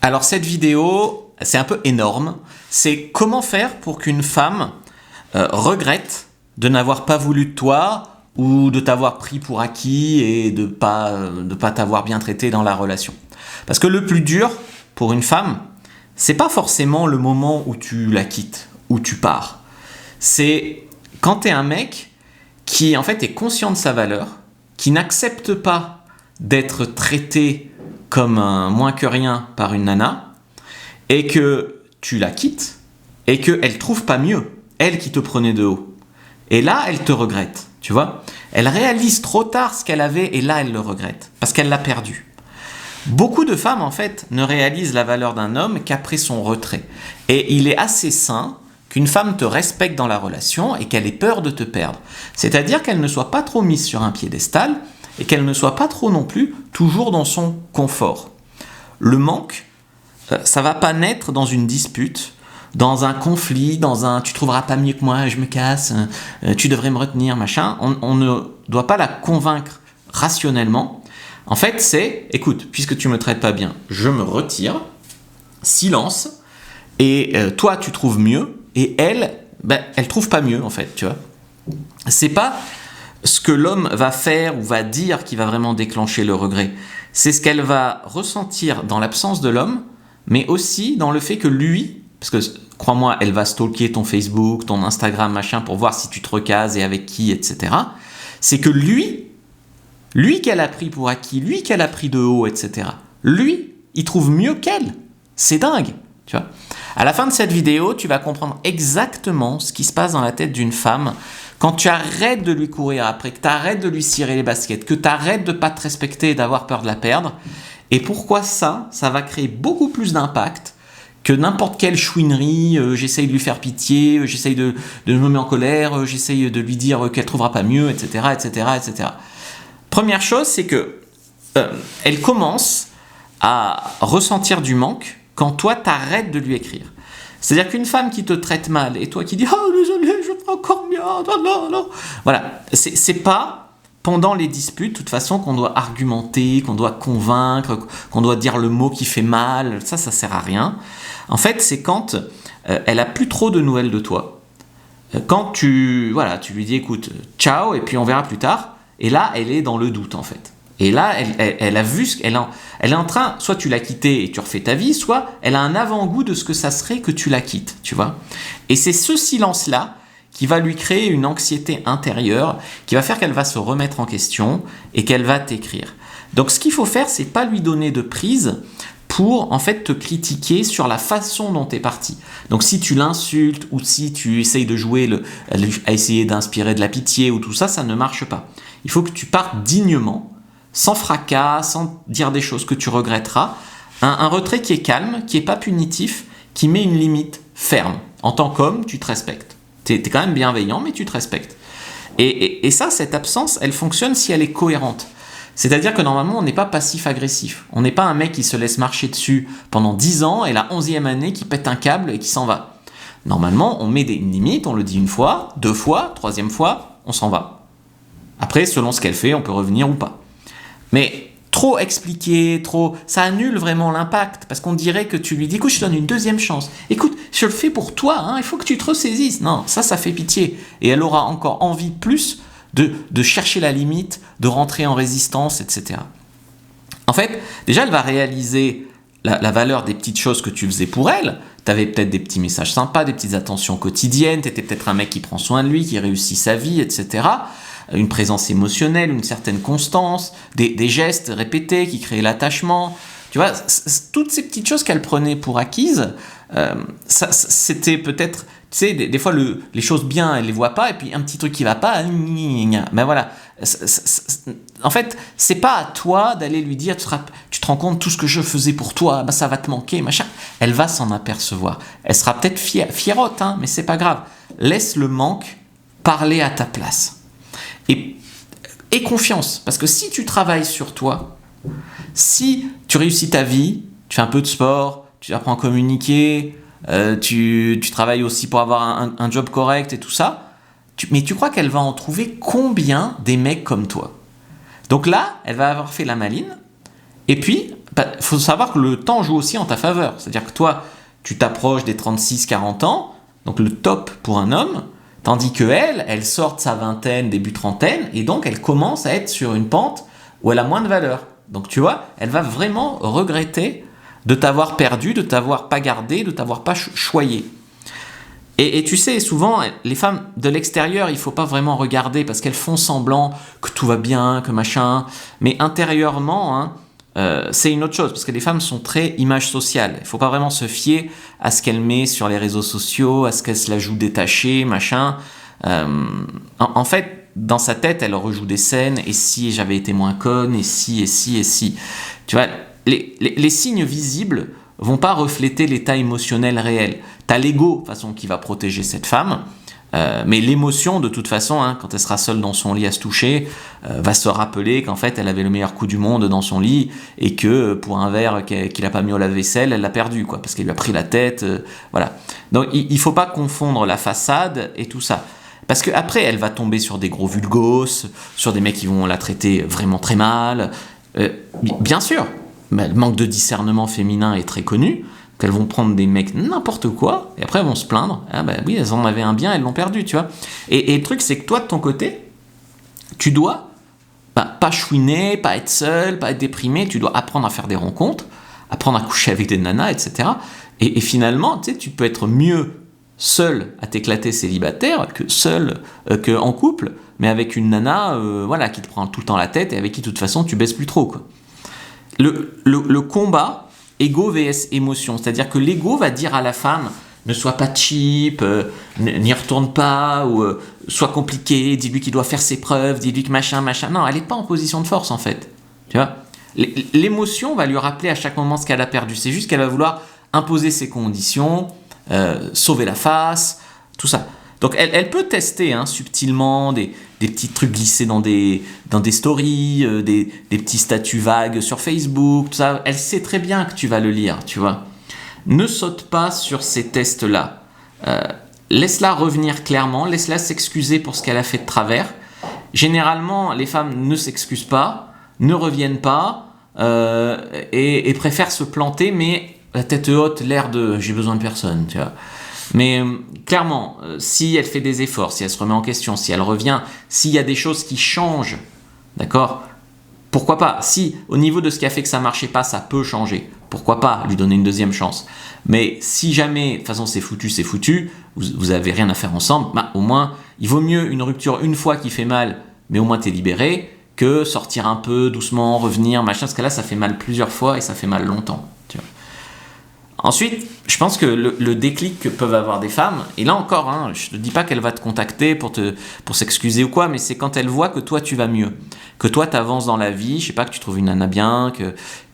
Alors cette vidéo, c'est un peu énorme. C'est comment faire pour qu'une femme regrette de n'avoir pas voulu de toi ou de t'avoir pris pour acquis et de pas t'avoir bien traité dans la relation. Parce que le plus dur pour une femme, c'est pas forcément le moment où tu la quittes, où tu pars. C'est quand t'es un mec qui en fait est conscient de sa valeur, qui n'accepte pas d'être traité comme un moins que rien par une nana, et que tu la quittes, et qu'elle trouve pas mieux, elle qui te prenait de haut. Et là, elle te regrette, tu vois. Elle réalise trop tard ce qu'elle avait, et là, elle le regrette, parce qu'elle l'a perdu. Beaucoup de femmes, en fait, ne réalisent la valeur d'un homme qu'après son retrait. Et il est assez sain qu'une femme te respecte dans la relation et qu'elle ait peur de te perdre. C'est-à-dire qu'elle ne soit pas trop mise sur un piédestal et qu'elle ne soit pas trop non plus toujours dans son confort. Le manque, ça va pas naître dans une dispute, dans un conflit, dans un « tu trouveras pas mieux que moi, je me casse, tu devrais me retenir », machin. On ne doit pas la convaincre rationnellement. En fait, c'est « écoute, puisque tu me traites pas bien, je me retire, silence, et toi tu trouves mieux, et elle, elle trouve pas mieux en fait, tu vois. » C'est pas ce que l'homme va faire ou va dire qui va vraiment déclencher le regret. C'est ce qu'elle va ressentir dans l'absence de l'homme, mais aussi dans le fait que lui, parce que crois-moi, elle va stalker ton Facebook, ton Instagram, machin, pour voir si tu te recases et avec qui, etc. C'est que lui qu'elle a pris pour acquis, lui qu'elle a pris de haut, etc. Lui, il trouve mieux qu'elle. C'est dingue, tu vois. À la fin de cette vidéo, tu vas comprendre exactement ce qui se passe dans la tête d'une femme quand tu arrêtes de lui courir après, que tu arrêtes de lui cirer les baskets, que tu arrêtes de ne pas te respecter et d'avoir peur de la perdre. Et pourquoi ça va créer beaucoup plus d'impact que n'importe quelle chouinerie, j'essaye de lui faire pitié, j'essaye de me mettre en colère, j'essaye de lui dire qu'elle ne trouvera pas mieux, etc., etc., etc. Première chose, c'est que elle commence à ressentir du manque quand toi, t'arrêtes de lui écrire. C'est-à-dire qu'une femme qui te traite mal et toi qui dis « Oh, désolé, je ferai encore mieux, non, non. » Voilà, c'est pas pendant les disputes, de toute façon, qu'on doit argumenter, qu'on doit convaincre, qu'on doit dire le mot qui fait mal, ça sert à rien. En fait, c'est quand elle a plus trop de nouvelles de toi. Quand tu lui dis « Écoute, ciao, et puis on verra plus tard », et là, elle est dans le doute, en fait. Et là, elle a vu elle est en train, soit tu l'as quittée et tu refais ta vie, soit elle a un avant-goût de ce que ça serait que tu la quittes, tu vois. Et c'est ce silence-là qui va lui créer une anxiété intérieure, qui va faire qu'elle va se remettre en question et qu'elle va t'écrire. Donc ce qu'il faut faire, c'est pas lui donner de prise pour en fait te critiquer sur la façon dont tu es parti. Donc si tu l'insultes ou si tu essayes de jouer à essayer d'inspirer de la pitié ou tout ça, ça ne marche pas. Il faut que tu partes dignement, sans fracas, sans dire des choses que tu regretteras. Un retrait qui est calme, qui n'est pas punitif, qui met une limite ferme. En tant qu'homme, tu te respectes. Tu es quand même bienveillant, mais tu te respectes. Et ça, cette absence, elle fonctionne si elle est cohérente. C'est-à-dire que normalement, on n'est pas passif-agressif. On n'est pas un mec qui se laisse marcher dessus pendant 10 ans et la 11e année qui pète un câble et qui s'en va. Normalement, on met une limite, on le dit une fois, 2 fois, 3e fois, on s'en va. Après, selon ce qu'elle fait, on peut revenir ou pas. Mais trop expliquer, ça annule vraiment l'impact, parce qu'on dirait que tu lui dis « Écoute, je te donne une 2e chance. Écoute, je le fais pour toi, hein, il faut que tu te ressaisisses. » Non, ça fait pitié. Et elle aura encore envie plus de chercher la limite, de rentrer en résistance, etc. En fait, déjà, elle va réaliser la valeur des petites choses que tu faisais pour elle. Tu avais peut-être des petits messages sympas, des petites attentions quotidiennes, tu étais peut-être un mec qui prend soin de lui, qui réussit sa vie, etc., une présence émotionnelle, une certaine constance, des gestes répétés qui créaient l'attachement. Tu vois, toutes ces petites choses qu'elle prenait pour acquises, c'était peut-être, tu sais, des fois les choses bien, elle les voit pas, et puis un petit truc qui va pas, ben voilà. En fait, c'est pas à toi d'aller lui dire, tu te rends compte tout ce que je faisais pour toi, ben ça va te manquer, machin. Elle va s'en apercevoir. Elle sera peut-être fierotte, hein, mais c'est pas grave. Laisse le manque parler à ta place. Et confiance, parce que si tu travailles sur toi, si tu réussis ta vie, tu fais un peu de sport, tu apprends à communiquer, tu travailles aussi pour avoir un job correct et tout ça, mais tu crois qu'elle va en trouver combien des mecs comme toi? Donc là, elle va avoir fait la maline, et puis faut savoir que le temps joue aussi en ta faveur. C'est-à-dire que toi, tu t'approches des 36-40 ans, donc le top pour un homme, tandis que elle sort de sa vingtaine, début trentaine, et donc elle commence à être sur une pente où elle a moins de valeur. Donc tu vois, elle va vraiment regretter de t'avoir perdu, de t'avoir pas gardé, de t'avoir pas choyé. Et tu sais, souvent, les femmes de l'extérieur, il ne faut pas vraiment regarder parce qu'elles font semblant que tout va bien, que machin. Mais intérieurement, hein, c'est une autre chose parce que les femmes sont très image sociale. Il ne faut pas vraiment se fier à ce qu'elles mettent sur les réseaux sociaux, à ce qu'elles se la jouent détachée, machin. En fait, dans sa tête, elle rejoue des scènes. Et si j'avais été moins conne, et si. Tu vois, les signes visibles vont pas refléter l'état émotionnel réel. T'as l'ego, de toute façon, qui va protéger cette femme, mais l'émotion, de toute façon, hein, quand elle sera seule dans son lit à se toucher, va se rappeler qu'en fait, elle avait le meilleur coup du monde dans son lit et que pour un verre qu'il a pas mis au lave-vaisselle, elle l'a perdu, quoi, parce qu'elle lui a pris la tête, voilà. Donc, il faut pas confondre la façade et tout ça. Parce qu'après, elle va tomber sur des gros vulgos, sur des mecs qui vont la traiter vraiment très mal. Bien sûr, mais le manque de discernement féminin est très connu, qu'elles vont prendre des mecs n'importe quoi, et après elles vont se plaindre. Ah bah oui, elles en avaient un bien, elles l'ont perdu, tu vois. Et le truc, c'est que toi, de ton côté, tu dois pas chouiner, pas être seul, pas être déprimé, tu dois apprendre à faire des rencontres, apprendre à coucher avec des nanas, etc. Et finalement, tu sais, tu peux être mieux seul à t'éclater célibataire que seul que en couple, mais avec une nana voilà, qui te prend tout le temps la tête et avec qui, de toute façon, tu baisses plus trop, quoi. Le combat ego vs émotion, c'est-à-dire que l'ego va dire à la femme ne sois pas cheap, n'y retourne pas, ou sois compliqué, dis-lui qu'il doit faire ses preuves, dis-lui que machin. Non, elle n'est pas en position de force en fait. Tu vois, l'émotion va lui rappeler à chaque moment ce qu'elle a perdu. C'est juste qu'elle va vouloir imposer ses conditions, sauver la face, tout ça. Donc elle peut tester subtilement des petits trucs glissés dans des stories, des petits statuts vagues sur Facebook, tout ça. Elle sait très bien que tu vas le lire, tu vois. Ne saute pas sur ces tests-là. Laisse-la revenir clairement, laisse-la s'excuser pour ce qu'elle a fait de travers. Généralement, les femmes ne s'excusent pas, ne reviennent pas et préfèrent se planter, mais la tête haute, l'air de « j'ai besoin de personne », tu vois. Mais clairement, si elle fait des efforts, si elle se remet en question, si elle revient, s'il y a des choses qui changent, d'accord, pourquoi pas? Si au niveau de ce qui a fait que ça ne marchait pas, ça peut changer, pourquoi pas lui donner une deuxième chance? Mais si jamais, de toute façon c'est foutu, vous avez rien à faire ensemble, bah, au moins, il vaut mieux une rupture une fois qui fait mal, mais au moins t'es libéré, que sortir un peu doucement, revenir, machin, parce que là ça fait mal plusieurs fois et ça fait mal longtemps, tu vois. Ensuite, je pense que le déclic que peuvent avoir des femmes, et là encore, je ne dis pas qu'elle va te contacter pour s'excuser ou quoi, mais c'est quand elle voit que toi tu vas mieux, que toi tu avances dans la vie, je sais pas, que tu trouves une nana bien,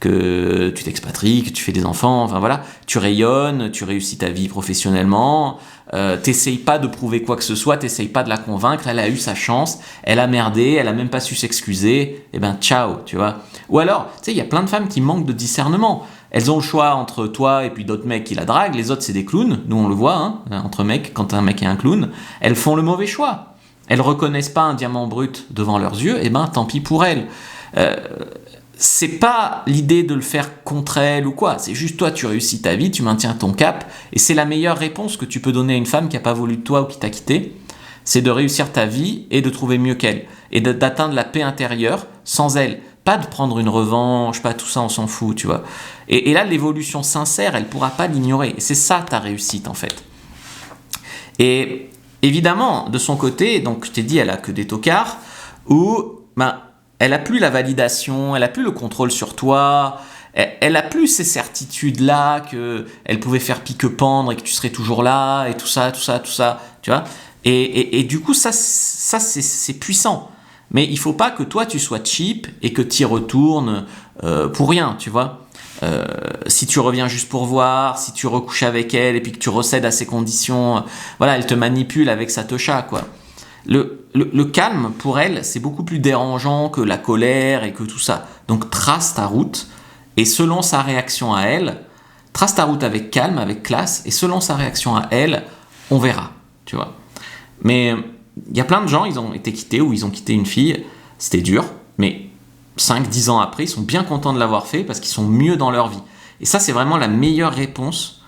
que tu t'expatries, que tu fais des enfants, enfin voilà, tu rayonnes, tu réussis ta vie professionnellement, t'essayes pas de prouver quoi que ce soit, t'essayes pas de la convaincre, elle a eu sa chance, elle a merdé, elle a même pas su s'excuser, et ben ciao, tu vois. Ou alors, tu sais, il y a plein de femmes qui manquent de discernement. Elles ont le choix entre toi et puis d'autres mecs qui la draguent. Les autres, c'est des clowns. Nous, on le voit, entre mecs, quand un mec est un clown. Elles font le mauvais choix. Elles reconnaissent pas un diamant brut devant leurs yeux. Et ben, tant pis pour elles. C'est pas l'idée de le faire contre elles ou quoi. C'est juste toi, tu réussis ta vie, tu maintiens ton cap. Et c'est la meilleure réponse que tu peux donner à une femme qui a pas voulu de toi ou qui t'a quitté. C'est de réussir ta vie et de trouver mieux qu'elle. Et d'atteindre la paix intérieure sans elle. Pas de prendre une revanche, pas tout ça, on s'en fout, tu vois. Et là, l'évolution sincère, elle pourra pas l'ignorer. Et c'est ça ta réussite, en fait. Et évidemment, de son côté, donc je t'ai dit, elle a que des tocards, où elle a plus la validation, elle a plus le contrôle sur toi, elle a plus ces certitudes-là qu'elle pouvait faire pique-pendre et que tu serais toujours là, et tout ça, tu vois. Et du coup, ça c'est puissant. Mais il faut pas que toi tu sois cheap et que tu y retournes pour rien, tu vois. Si tu reviens juste pour voir, si tu recouches avec elle et puis que tu recèdes à ses conditions, voilà, elle te manipule avec sa tocha, quoi. Le calme pour elle, c'est beaucoup plus dérangeant que la colère et que tout ça. Donc trace ta route et selon sa réaction à elle, trace ta route avec calme, avec classe et selon sa réaction à elle, on verra, tu vois. Mais il y a plein de gens, ils ont été quittés ou ils ont quitté une fille, c'était dur, mais 5-10 ans après, ils sont bien contents de l'avoir fait parce qu'ils sont mieux dans leur vie. Et ça, c'est vraiment la meilleure réponse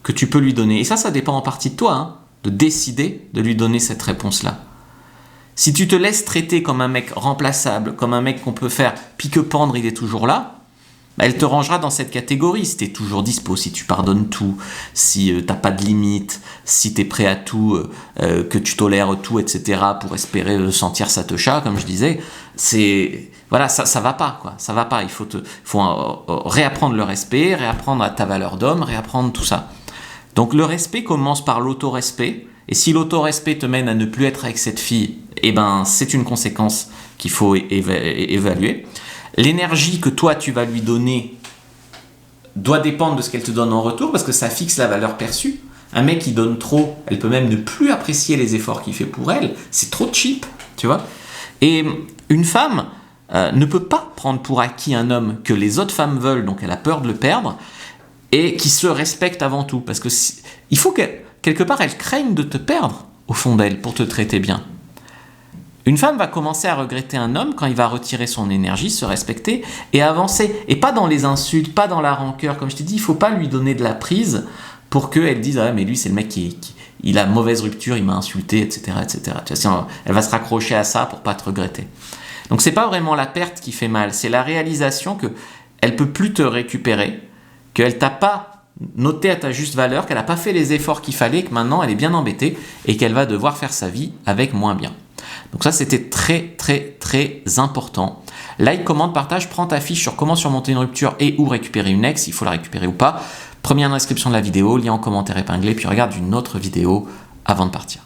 que tu peux lui donner. Et ça dépend en partie de toi, hein, de décider de lui donner cette réponse-là. Si tu te laisses traiter comme un mec remplaçable, comme un mec qu'on peut faire pique-pendre, il est toujours là, bah, elle te rangera dans cette catégorie. Si tu es toujours dispo, si tu pardonnes tout, si tu n'as pas de limite, si tu es prêt à tout, que tu tolères tout, etc., pour espérer sentir sa techa, comme je disais, voilà, ça va pas, quoi. Ça va pas. Il faut réapprendre le respect, réapprendre à ta valeur d'homme, réapprendre tout ça. Donc le respect commence par l'autorespect. Et si l'autorespect te mène à ne plus être avec cette fille, eh ben, c'est une conséquence qu'il faut évaluer. L'énergie que toi tu vas lui donner doit dépendre de ce qu'elle te donne en retour, parce que ça fixe la valeur perçue. Un mec qui donne trop, elle peut même ne plus apprécier les efforts qu'il fait pour elle. C'est trop cheap, tu vois. Et une femme ne peut pas prendre pour acquis un homme que les autres femmes veulent, donc elle a peur de le perdre, et qui se respecte avant tout. Parce que il faut que, quelque part, elle craigne de te perdre au fond d'elle pour te traiter bien. Une femme va commencer à regretter un homme quand il va retirer son énergie, se respecter et avancer. Et pas dans les insultes, pas dans la rancœur. Comme je t'ai dit, il ne faut pas lui donner de la prise pour qu'elle dise « Ah mais lui c'est le mec il a mauvaise rupture, il m'a insulté, etc. etc. » Tu vois, elle va se raccrocher à ça pour ne pas te regretter. Donc c'est pas vraiment la perte qui fait mal, c'est la réalisation qu'elle ne peut plus te récupérer, qu'elle t'a pas noté à ta juste valeur, qu'elle n'a pas fait les efforts qu'il fallait, que maintenant elle est bien embêtée et qu'elle va devoir faire sa vie avec moins bien. Donc ça, c'était très, très, très important. Like, commente, partage, prends ta fiche sur comment surmonter une rupture et ou récupérer une ex, il faut la récupérer ou pas. Premier lien dans la description de la vidéo, lien en commentaire épinglé, puis regarde une autre vidéo avant de partir.